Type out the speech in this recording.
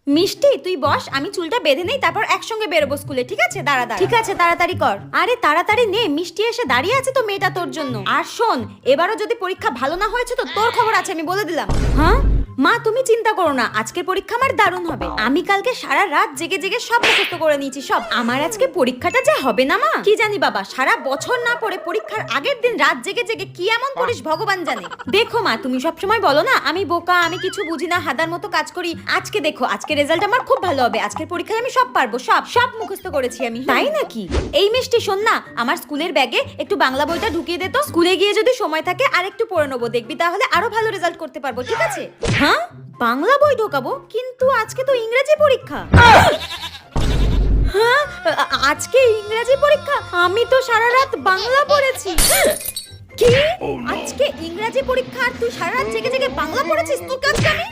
মিষ্টি তুই বস, আমি চুলটা বেঁধে নেই, তারপর একসঙ্গে বেরোবো স্কুলে, ঠিক আছে? দাঁড়া দাঁড়া। ঠিক আছে, তাড়াতাড়ি কর। আরে তাড়াতাড়ি নে, মিষ্টি এসে দাঁড়িয়ে আছে তো মেয়েটা তোর জন্য। আর শোন, এবারও যদি পরীক্ষা ভালো না হয়েছে তো তোর খবর আছে, আমি বলে দিলাম। হ্যাঁ মা, তুমি চিন্তা করো না, আজকের পরীক্ষা আমার দারুণ হবে। আমি কালকে সারা রাত জেগে জেগে সব মুখস্থ করে নিয়েছি, সব। আমার আজকে পরীক্ষাটা যে হবে না মা, কি জানি বাবা, সারা বছর না পড়ে পরীক্ষার আগের দিন রাত জেগে জেগে কি এমন করিস ভগবান জানে। দেখো মা, তুমি সবসময় বলো না আমি বোকা, আমি কিছু বুঝি না, হাদার মতো কাজ করি। আজকে দেখো, আজকে রেজাল্ট আমার খুব ভালো হবে। আজকের পরীক্ষায় আমি সব পারবো, সব সব মুখস্থ করেছি আমি। তাই নাকি? এই মিষ্টি শোন না, আমার স্কুলের ব্যাগে একটু বাংলা বইটা ঢুকিয়ে দে তো। স্কুলে গিয়ে যদি সময় থাকে আর একটু পড়ে নেবো, দেখবি তাহলে আরো ভালো রেজাল্ট করতে পারবো, ঠিক আছে? হ্যাঁ, বাংলা বই ঢোকাবো, কিন্তু আজকে তো ইংরেজি পরীক্ষা। হ্যাঁ, আজকে ইংরেজি পরীক্ষা? আমি তো সারা রাত বাংলা পড়েছি। কি? আজকে ইংরেজি পরীক্ষা আর তুই সারা রাত জেগে জেগে বাংলা পড়েছিস? তোর কাছে আমি